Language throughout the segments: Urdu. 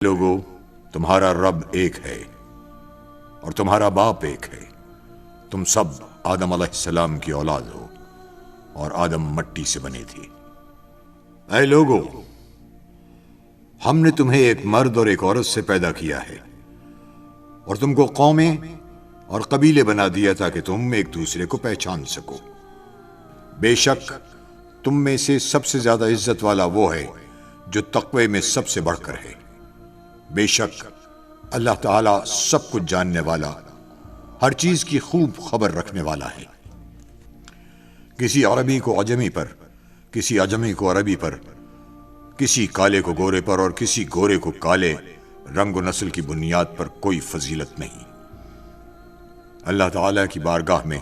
لوگو، تمہارا رب ایک ہے اور تمہارا باپ ایک ہے۔ تم سب آدم علیہ السلام کی اولاد ہو اور آدم مٹی سے بنے تھے۔ اے لوگو، ہم نے تمہیں ایک مرد اور ایک عورت سے پیدا کیا ہے اور تم کو قومیں اور قبیلے بنا دیا تاکہ تم ایک دوسرے کو پہچان سکو۔ بے شک تم میں سے سب سے زیادہ عزت والا وہ ہے جو تقوی میں سب سے بڑھ کر ہے۔ بے شک اللہ تعالیٰ سب کچھ جاننے والا، ہر چیز کی خوب خبر رکھنے والا ہے۔ کسی عربی کو عجمی پر، کسی عجمی کو عربی پر، کسی کالے کو گورے پر اور کسی گورے کو کالے رنگ و نسل کی بنیاد پر کوئی فضیلت نہیں۔ اللہ تعالیٰ کی بارگاہ میں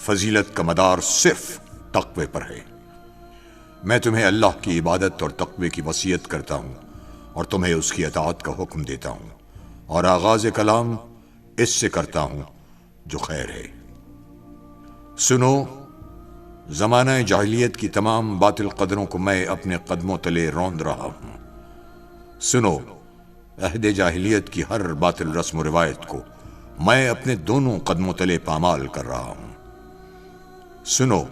فضیلت کا مدار صرف تقوی پر ہے۔ میں تمہیں اللہ کی عبادت اور تقوی کی وصیت کرتا ہوں اور تمہیں اس کی اطاعت کا حکم دیتا ہوں، اور آغاز کلام اس سے کرتا ہوں جو خیر ہے۔ سنو، زمانہ جاہلیت کی تمام باطل قدروں کو میں اپنے قدموں تلے روند رہا ہوں۔ سنو، عہد جاہلیت کی ہر باطل رسم و روایت کو میں اپنے دونوں قدموں تلے پامال کر رہا ہوں۔ سنو،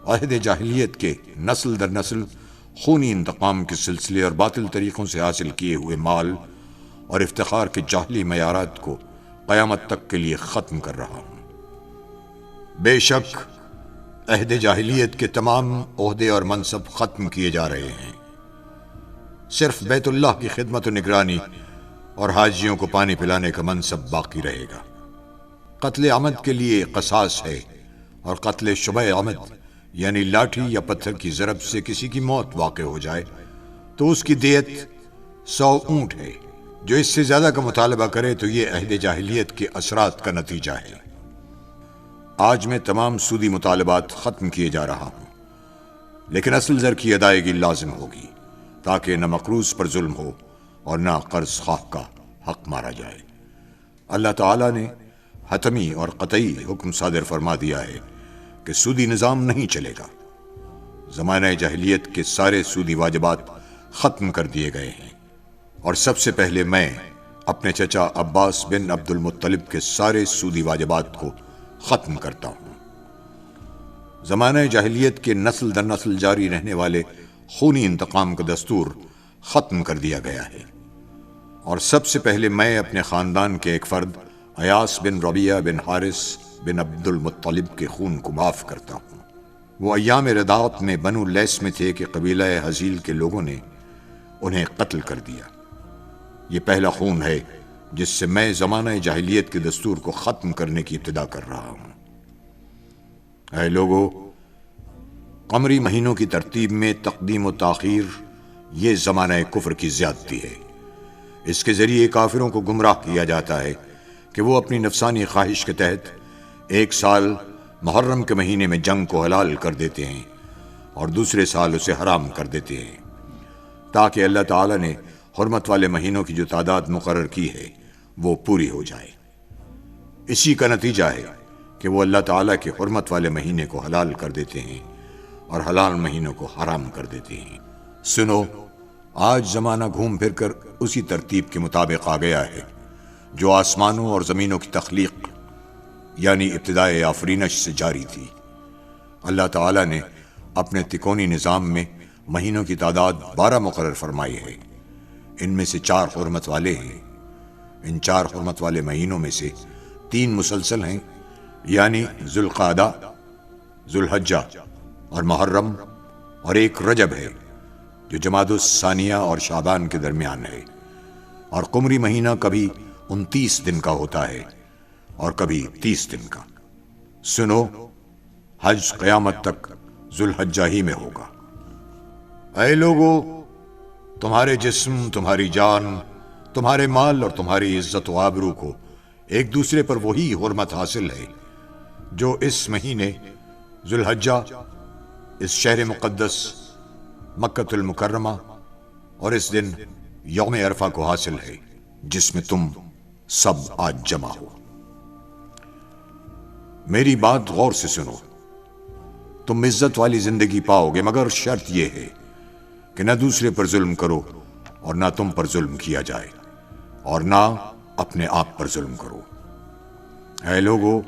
عہد جاہلیت کے نسل در نسل خونی انتقام کے سلسلے اور باطل طریقوں سے حاصل کیے ہوئے مال اور افتخار کے جاہلی معیارات کو قیامت تک کے لیے ختم کر رہا ہوں۔ بے شک عہد جاہلیت کے تمام عہدے اور منصب ختم کیے جا رہے ہیں، صرف بیت اللہ کی خدمت و نگرانی اور حاجیوں کو پانی پلانے کا منصب باقی رہے گا۔ قتل عمد کے لیے قصاص ہے، اور قتل شبہ عمد یعنی لاٹھی یا پتھر کی ضرب سے کسی کی موت واقع ہو جائے تو اس کی دیت 100 اونٹ ہے۔ جو اس سے زیادہ کا مطالبہ کرے تو یہ عہد جاہلیت کے اثرات کا نتیجہ ہے۔ آج میں تمام سودی مطالبات ختم کیے جا رہا ہوں، لیکن اصل زر کی ادائیگی لازم ہوگی تاکہ نہ مقروض پر ظلم ہو اور نہ قرض خواہ کا حق مارا جائے۔ اللہ تعالیٰ نے حتمی اور قطعی حکم صادر فرما دیا ہے کہ سودی نظام نہیں چلے گا۔ زمانہ جاہلیت کے سارے سودی واجبات ختم کر دیے گئے ہیں، اور سب سے پہلے میں اپنے چچا عباس بن عبد المطلب کے سارے سودی واجبات کو ختم کرتا ہوں۔ زمانہ جاہلیت کے نسل در نسل جاری رہنے والے خونی انتقام کا دستور ختم کر دیا گیا ہے، اور سب سے پہلے میں اپنے خاندان کے ایک فرد ایاس بن ربیعہ بن حارث بن عبد المطلب کے خون کو معاف کرتا ہوں۔ وہ ایام رضاعت میں بنو لیس میں تھے کہ قبیلہ حزیل کے لوگوں نے انہیں قتل کر دیا۔ یہ پہلا خون ہے جس سے میں زمانہ جاہلیت کے دستور کو ختم کرنے کی ابتدا کر رہا ہوں۔ اے لوگو، قمری مہینوں کی ترتیب میں تقدیم و تاخیر یہ زمانہ کفر کی زیادتی ہے۔ اس کے ذریعے کافروں کو گمراہ کیا جاتا ہے کہ وہ اپنی نفسانی خواہش کے تحت ایک سال محرم کے مہینے میں جنگ کو حلال کر دیتے ہیں اور دوسرے سال اسے حرام کر دیتے ہیں، تاکہ اللہ تعالیٰ نے حرمت والے مہینوں کی جو تعداد مقرر کی ہے وہ پوری ہو جائے۔ اسی کا نتیجہ ہے کہ وہ اللہ تعالیٰ کے حرمت والے مہینے کو حلال کر دیتے ہیں اور حلال مہینوں کو حرام کر دیتے ہیں۔ سنو، آج زمانہ گھوم پھر کر اسی ترتیب کے مطابق آ گیا ہے جو آسمانوں اور زمینوں کی تخلیق یعنی ابتدائے آفرینش سے جاری تھی۔ اللہ تعالیٰ نے اپنے تکونی نظام میں مہینوں کی تعداد 12 مقرر فرمائی ہے۔ ان میں سے 4 حرمت والے ہیں۔ ان 4 حرمت والے مہینوں میں سے 3 مسلسل ہیں، یعنی ذوالقعدہ، ذوالحجہ اور محرم، اور ایک رجب ہے جو جمادی الثانیہ اور شعبان کے درمیان ہے، اور قمری مہینہ کبھی 29 دن کا ہوتا ہے اور کبھی 30 دن کا۔ سنو، حج قیامت تک ذوالحجہ ہی میں ہوگا۔ اے لوگو، تمہارے جسم، تمہاری جان، تمہارے مال اور تمہاری عزت و آبرو کو ایک دوسرے پر وہی حرمت حاصل ہے جو اس مہینے ذوالحجہ، اس شہر مقدس مکۃ المکرمہ اور اس دن یوم عرفہ کو حاصل ہے جس میں تم سب آج جمع ہو۔ میری بات غور سے سنو۔ تم عزت والی زندگی پاؤ گے، مگر شرط یہ ہے کہ نہ دوسرے پر ظلم کرو اور نہ تم پر ظلم کیا جائے، اور نہ اپنے آپ پر ظلم کرو۔ اے لوگو،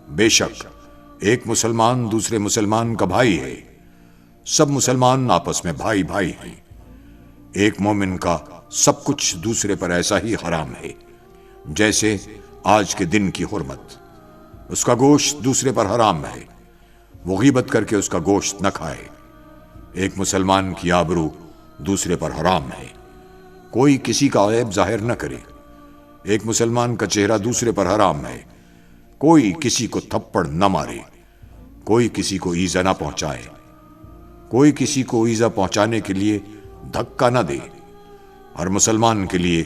بے شک ایک مسلمان دوسرے مسلمان کا بھائی ہے، سب مسلمان آپس میں بھائی بھائی ہیں۔ ایک مومن کا سب کچھ دوسرے پر ایسا ہی حرام ہے جیسے آج کے دن کی حرمت۔ اس کا گوشت دوسرے پر حرام ہے، وہ غیبت کر کے اس کا گوشت نہ کھائے۔ ایک مسلمان کی آبرو دوسرے پر حرام ہے، کوئی کسی کا عیب ظاہر نہ کرے۔ ایک مسلمان کا چہرہ دوسرے پر حرام ہے، کوئی کسی کو تھپڑ نہ مارے، کوئی کسی کو ایذا نہ پہنچائے، کوئی کسی کو ایذا پہنچانے کے لیے دھکا نہ دے۔ ہر مسلمان کے لیے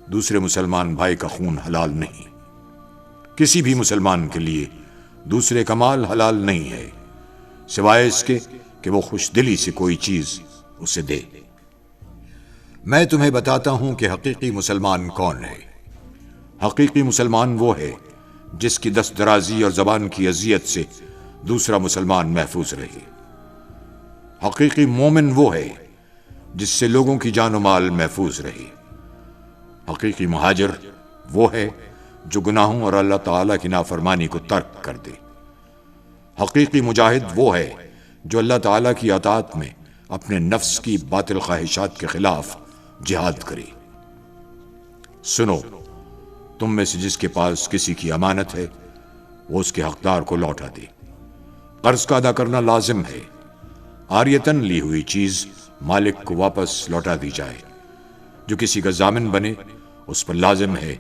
دوسرے مسلمان بھائی کا خون حلال نہیں، کسی بھی مسلمان کے لیے دوسرے کا مال حلال نہیں ہے سوائے اس کے کہ وہ خوش دلی سے کوئی چیز اسے دے۔ میں تمہیں بتاتا ہوں کہ حقیقی مسلمان کون ہے۔ حقیقی مسلمان وہ ہے جس کی دست درازی اور زبان کی اذیت سے دوسرا مسلمان محفوظ رہے۔ حقیقی مومن وہ ہے جس سے لوگوں کی جان و مال محفوظ رہے۔ حقیقی مہاجر وہ ہے جو گناہوں اور اللہ تعالیٰ کی نافرمانی کو ترک کر دے۔ حقیقی مجاہد وہ ہے جو اللہ تعالیٰ کی اطاعت میں اپنے نفس کی باطل خواہشات کے خلاف جہاد کرے۔ سنو، تم میں سے جس کے پاس کسی کی امانت ہے وہ اس کے حقدار کو لوٹا دے۔ قرض کا ادا کرنا لازم ہے، عاریتاً لی ہوئی چیز مالک کو واپس لوٹا دی جائے۔ جو کسی کا ضامن بنے اس پر لازم ہے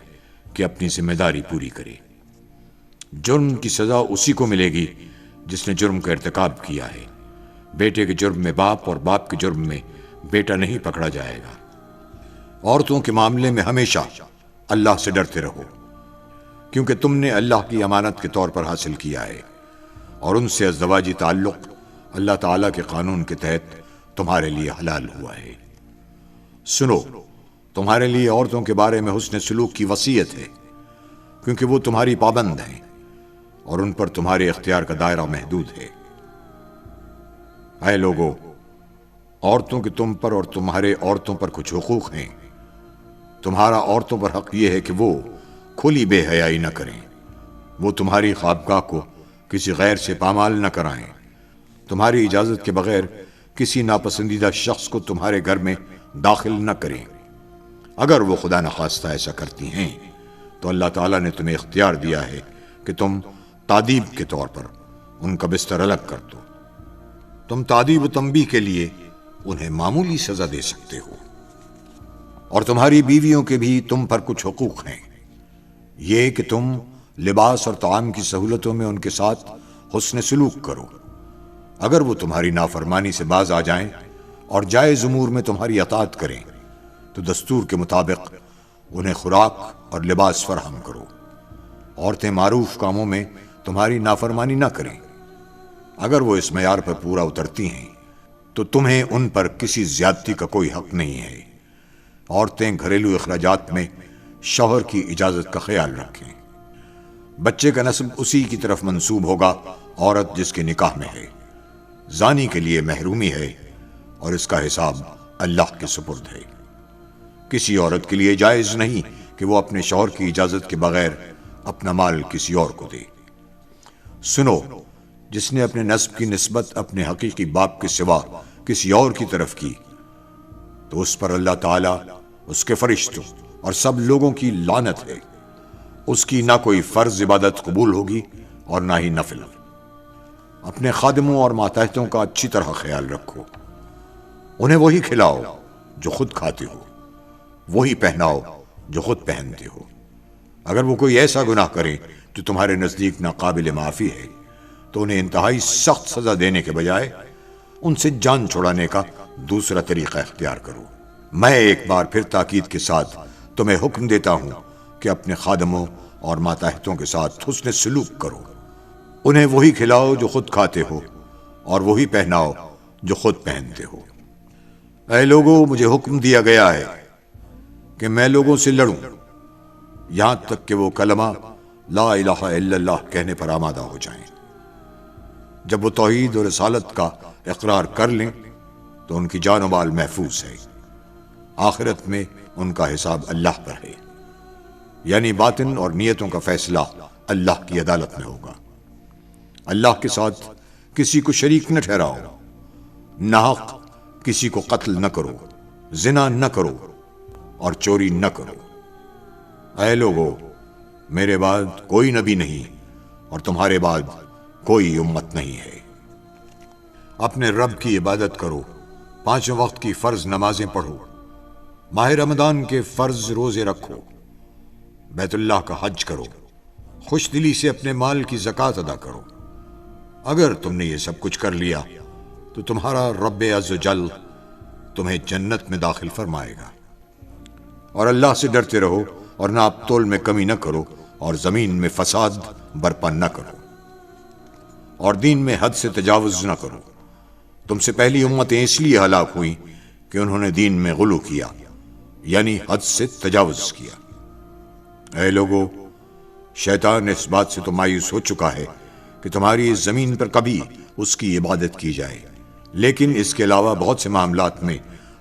کہ اپنی ذمہ داری پوری کرے۔ جرم کی سزا اسی کو ملے گی جس نے جرم کا ارتکاب کیا ہے۔ بیٹے کے جرم میں باپ اور باپ کے جرم میں بیٹا نہیں پکڑا جائے گا۔ عورتوں کے معاملے میں ہمیشہ اللہ سے ڈرتے رہو، کیونکہ تم نے اللہ کی امانت کے طور پر حاصل کیا ہے، اور ان سے ازدواجی تعلق اللہ تعالیٰ کے قانون کے تحت تمہارے لیے حلال ہوا ہے۔ سنو، تمہارے لیے عورتوں کے بارے میں حسن سلوک کی وصیت ہے، کیونکہ وہ تمہاری پابند ہیں اور ان پر تمہارے اختیار کا دائرہ محدود ہے۔ اے لوگو، عورتوں کے تم پر اور تمہارے عورتوں پر کچھ حقوق ہیں۔ تمہارا عورتوں پر حق یہ ہے کہ وہ کھلی بے حیائی نہ کریں، وہ تمہاری خوابگاہ کو کسی غیر سے پامال نہ کرائیں، تمہاری اجازت کے بغیر کسی ناپسندیدہ شخص کو تمہارے گھر میں داخل نہ کریں۔ اگر وہ خدا نخواستہ ایسا کرتی ہیں تو اللہ تعالیٰ نے تمہیں اختیار دیا ہے کہ تم تادیب کے طور پر ان کا بستر الگ کر دو۔ تم تادیب و تنبیہ کے لیے انہیں معمولی سزا دے سکتے ہو۔ اور تمہاری بیویوں کے بھی تم پر کچھ حقوق ہیں، یہ کہ تم لباس اور طعام کی سہولتوں میں ان کے ساتھ حسن سلوک کرو۔ اگر وہ تمہاری نافرمانی سے باز آ جائیں اور جائز امور میں تمہاری اطاعت کریں تو دستور کے مطابق انہیں خوراک اور لباس فراہم کرو۔ عورتیں معروف کاموں میں تمہاری نافرمانی نہ کریں۔ اگر وہ اس معیار پر پورا اترتی ہیں تو تمہیں ان پر کسی زیادتی کا کوئی حق نہیں ہے۔ عورتیں گھریلو اخراجات میں شوہر کی اجازت کا خیال رکھیں۔ بچے کا نسب اسی کی طرف منسوب ہوگا عورت جس کے نکاح میں ہے۔ زانی کے لیے محرومی ہے اور اس کا حساب اللہ کے سپرد ہے۔ کسی عورت کے لیے جائز نہیں کہ وہ اپنے شوہر کی اجازت کے بغیر اپنا مال کسی اور کو دے۔ سنو، جس نے اپنے نسب کی نسبت اپنے حقیقی باپ کے سوا کسی اور کی طرف کی تو اس پر اللہ تعالیٰ، اس کے فرشتوں اور سب لوگوں کی لعنت ہے۔ اس کی نہ کوئی فرض عبادت قبول ہوگی اور نہ ہی نفل۔ اپنے خادموں اور ماتحتوں کا اچھی طرح خیال رکھو۔ انہیں وہی کھلاؤ جو خود کھاتے ہو، وہی پہناؤ جو خود پہنتے ہو۔ اگر وہ کوئی ایسا گناہ کریں جو تمہارے نزدیک ناقابل معافی ہے تو انہیں انتہائی سخت سزا دینے کے بجائے ان سے جان چھڑانے کا دوسرا طریقہ اختیار کرو۔ میں ایک بار پھر تاکید کے ساتھ تمہیں حکم دیتا ہوں کہ اپنے خادموں اور ماتحتوں کے ساتھ حسن سلوک کرو۔ انہیں وہی کھلاؤ جو خود کھاتے ہو اور وہی پہناؤ جو خود پہنتے ہو۔ اے لوگو، مجھے حکم دیا گیا ہے کہ میں لوگوں سے لڑوں یہاں تک کہ وہ کلمہ لا الہ الا اللہ کہنے پر آمادہ ہو جائیں۔ جب وہ توحید اور رسالت کا اقرار کر لیں تو ان کی جان و مال محفوظ ہے۔ آخرت میں ان کا حساب اللہ پر ہے، یعنی باطن اور نیتوں کا فیصلہ اللہ کی عدالت میں ہوگا۔ اللہ کے ساتھ کسی کو شریک نہ ٹھہراؤ، ناحق کسی کو قتل نہ کرو، زنا نہ کرو اور چوری نہ کرو۔ اے لوگو، میرے بعد کوئی نبی نہیں اور تمہارے بعد کوئی امت نہیں ہے۔ اپنے رب کی عبادت کرو، 5 وقت کی فرض نمازیں پڑھو، ماہ رمضان کے فرض روزے رکھو، بیت اللہ کا حج کرو، خوش دلی سے اپنے مال کی زکوٰۃ ادا کرو۔ اگر تم نے یہ سب کچھ کر لیا تو تمہارا رب عز و جل تمہیں جنت میں داخل فرمائے گا۔ اور اللہ سے ڈرتے رہو اور ناپ تول میں کمی نہ کرو اور زمین میں فساد برپا نہ کرو اور دین میں حد سے تجاوز نہ کرو۔ تم سے پہلی امتیں اس لیے ہلاک ہوئیں کہ انہوں نے دین میں غلو کیا، یعنی حد سے تجاوز کیا۔ اے لوگو، شیطان اس بات سے تو مایوس ہو چکا ہے کہ تمہاری اس زمین پر کبھی اس کی عبادت کی جائے، لیکن اس کے علاوہ بہت سے معاملات میں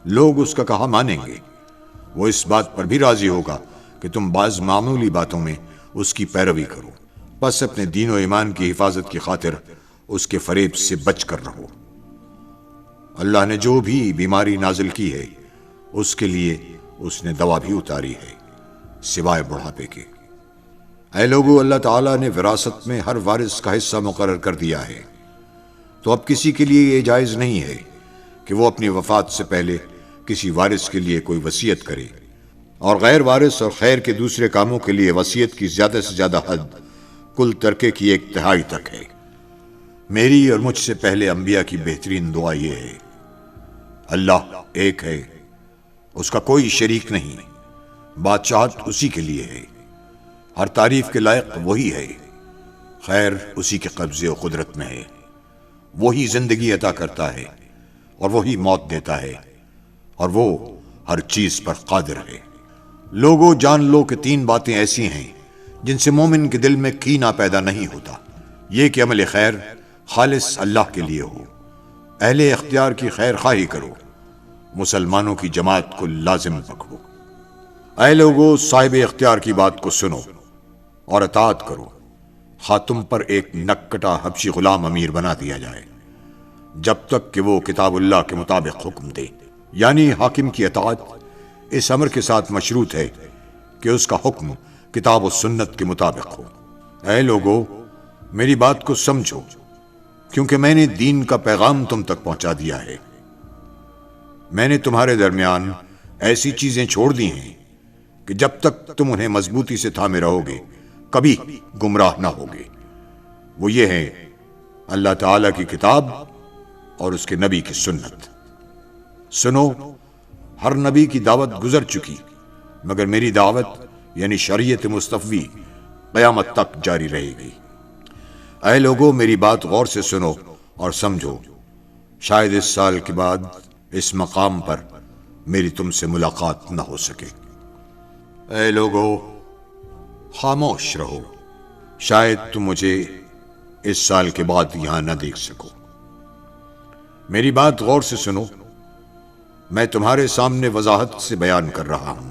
لوگ اس کا کہا مانیں گے۔ وہ اس بات پر بھی راضی ہوگا کہ تم بعض معمولی باتوں میں اس کی پیروی کرو، بس اپنے دین و ایمان کی حفاظت کی خاطر اس کے فریب سے بچ کر رہو۔ اللہ نے جو بھی بیماری نازل کی ہے اس کے لیے اس نے دوا بھی اتاری ہے، سوائے بڑھاپے کے۔ اے لوگو، اللہ تعالیٰ نے وراثت میں ہر وارث کا حصہ مقرر کر دیا ہے، تو اب کسی کے لیے یہ جائز نہیں ہے کہ وہ اپنی وفات سے پہلے کسی وارث کے لیے کوئی وصیت کرے، اور غیر وارث اور خیر کے دوسرے کاموں کے لیے وصیت کی زیادہ سے زیادہ حد کل ترکے کی 1/3 تک ہے۔ میری اور مجھ سے پہلے انبیاء کی بہترین دعا یہ ہے: اللہ ایک ہے، اس کا کوئی شریک نہیں، بادشاہت اسی کے لیے ہے، ہر تعریف کے لائق وہی ہے، خیر اسی کے قبضے و قدرت میں ہے، وہی زندگی عطا کرتا ہے اور وہی موت دیتا ہے، اور وہ ہر چیز پر قادر ہے۔ لوگوں، جان لو کہ 3 باتیں ایسی ہیں جن سے مومن کے دل میں کینہ پیدا نہیں ہوتا، یہ کہ عمل خیر خالص اللہ کے لیے ہو، اہل اختیار کی خیر خواہی کرو، مسلمانوں کی جماعت کو لازم پکڑو۔ اے لوگو، صاحب اختیار کی بات کو سنو اور اطاعت کرو، خواہ تم پر ایک نکٹا حبشی غلام امیر بنا دیا جائے، جب تک کہ وہ کتاب اللہ کے مطابق حکم دے، یعنی حاکم کی اطاعت اس امر کے ساتھ مشروط ہے کہ اس کا حکم کتاب و سنت کے مطابق ہو۔ اے لوگو، میری بات کو سمجھو، کیونکہ میں نے دین کا پیغام تم تک پہنچا دیا ہے۔ میں نے تمہارے درمیان ایسی چیزیں چھوڑ دی ہیں کہ جب تک تم انہیں مضبوطی سے تھامے رہو گے کبھی گمراہ نہ ہوگے۔ وہ یہ ہیں اللہ تعالیٰ کی کتاب اور اس کے نبی کی سنت۔ سنو، ہر نبی کی دعوت گزر چکی، مگر میری دعوت یعنی شریعت مصطفی قیامت تک جاری رہے گی۔ اے لوگو، میری بات غور سے سنو اور سمجھو، شاید اس سال کے بعد اس مقام پر میری تم سے ملاقات نہ ہو سکے۔ اے لوگو، خاموش رہو، شاید تم مجھے اس سال کے بعد یہاں نہ دیکھ سکو۔ میری بات غور سے سنو، میں تمہارے سامنے وضاحت سے بیان کر رہا ہوں،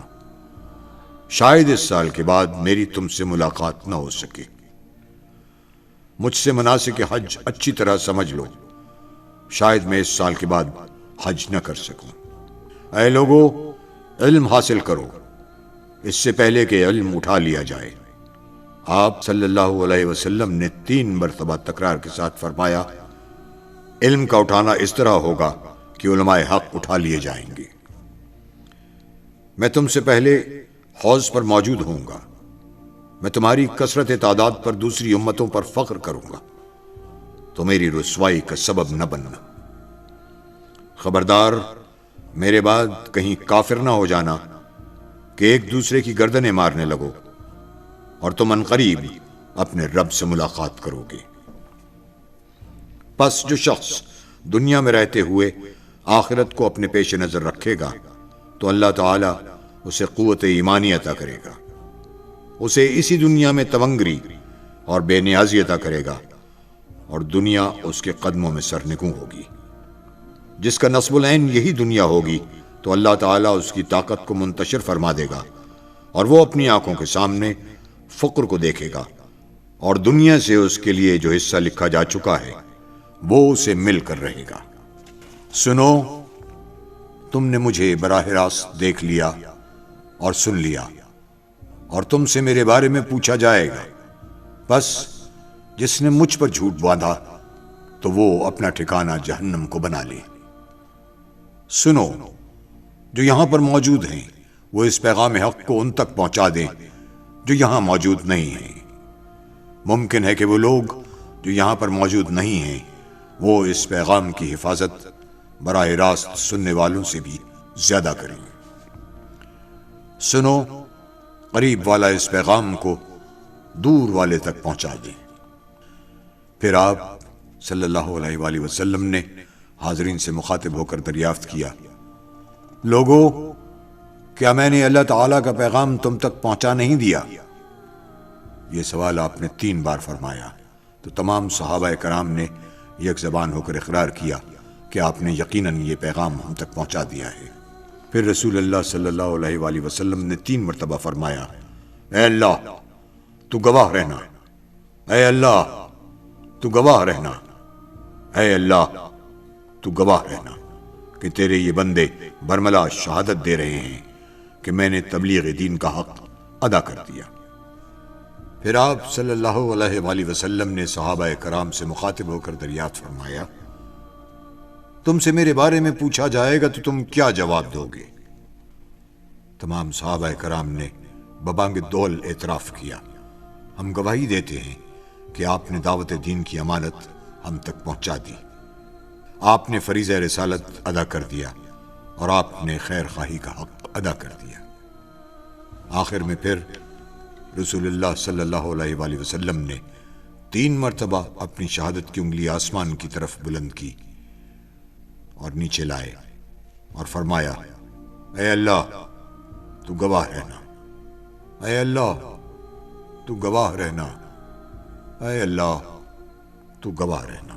شاید اس سال کے بعد میری تم سے ملاقات نہ ہو سکے۔ مجھ سے مناسک حج اچھی طرح سمجھ لو، شاید میں اس سال کے بعد حج نہ کر سکوں۔ اے لوگو، علم حاصل کرو اس سے پہلے کہ علم اٹھا لیا جائے۔ آپ صلی اللہ علیہ وسلم نے 3 مرتبہ تکرار کے ساتھ فرمایا، علم کا اٹھانا اس طرح ہوگا کہ علماء حق اٹھا لیے جائیں گے۔ میں تم سے پہلے حوض پر موجود ہوں گا، میں تمہاری کثرت تعداد پر دوسری امتوں پر فخر کروں گا، تو میری رسوائی کا سبب نہ بننا۔ خبردار، میرے بعد کہیں کافر نہ ہو جانا کہ ایک دوسرے کی گردنیں مارنے لگو اور تم عنقریب اپنے رب سے ملاقات کرو گے۔ پس جو شخص دنیا میں رہتے ہوئے آخرت کو اپنے پیش نظر رکھے گا تو اللہ تعالیٰ اسے قوت ایمانی عطا کرے گا، اسے اسی دنیا میں تونگری اور بے نیازی عطا کرے گا، اور دنیا اس کے قدموں میں سرنگوں ہوگی۔ جس کا نصب العین یہی دنیا ہوگی تو اللہ تعالیٰ اس کی طاقت کو منتشر فرما دے گا اور وہ اپنی آنکھوں کے سامنے فقر کو دیکھے گا، اور دنیا سے اس کے لیے جو حصہ لکھا جا چکا ہے وہ اسے مل کر رہے گا۔ سنو، تم نے مجھے براہ راست دیکھ لیا اور سن لیا، اور تم سے میرے بارے میں پوچھا جائے گا، بس جس نے مجھ پر جھوٹ باندھا تو وہ اپنا ٹھکانہ جہنم کو بنا لے۔ سنو، جو یہاں پر موجود ہیں وہ اس پیغام حق کو ان تک پہنچا دیں جو یہاں موجود نہیں ہیں۔ ممکن ہے کہ وہ لوگ جو یہاں پر موجود نہیں ہیں وہ اس پیغام کی حفاظت براہ راست سننے والوں سے بھی زیادہ کریں۔ سنو، قریب والا اس پیغام کو دور والے تک پہنچا دیں۔ پھر آپ صلی اللہ علیہ وآلہ وسلم نے حاضرین سے مخاطب ہو کر دریافت کیا، لوگو، کیا میں نے اللہ تعالیٰ کا پیغام تم تک پہنچا نہیں دیا؟ یہ سوال آپ نے 3 بار فرمایا تو تمام صحابہ کرام نے یک زبان ہو کر اقرار کیا کہ آپ نے یقیناً یہ پیغام ہم تک پہنچا دیا ہے۔ پھر رسول اللہ صلی اللہ علیہ وآلہ وسلم نے 3 مرتبہ فرمایا، اے اللہ تو گواہ رہنا، اے اللہ تو گواہ رہنا، اے اللہ تو گواہ رہنا کہ تیرے یہ بندے برملا شہادت دے رہے ہیں کہ میں نے تبلیغ دین کا حق ادا کر دیا۔ پھر آپ صلی اللہ علیہ وآلہ وسلم نے صحابہ کرام سے مخاطب ہو کر دریافت فرمایا، تم سے میرے بارے میں پوچھا جائے گا تو تم کیا جواب دو گے؟ تمام صحابہ کرام نے ببانگ دول اعتراف کیا، ہم گواہی دیتے ہیں کہ آپ نے دعوت دین کی امانت ہم تک پہنچا دی، آپ نے فریضہ رسالت ادا کر دیا، اور آپ نے خیر خواہی کا حق ادا کر دیا۔ آخر میں پھر رسول اللہ صلی اللہ علیہ وآلہ وسلم نے 3 مرتبہ اپنی شہادت کی انگلی آسمان کی طرف بلند کی اور نیچے لائے اور فرمایا، اے اللہ تو گواہ رہنا، اے اللہ تو گواہ رہنا، اے اللہ تو گواہ رہنا۔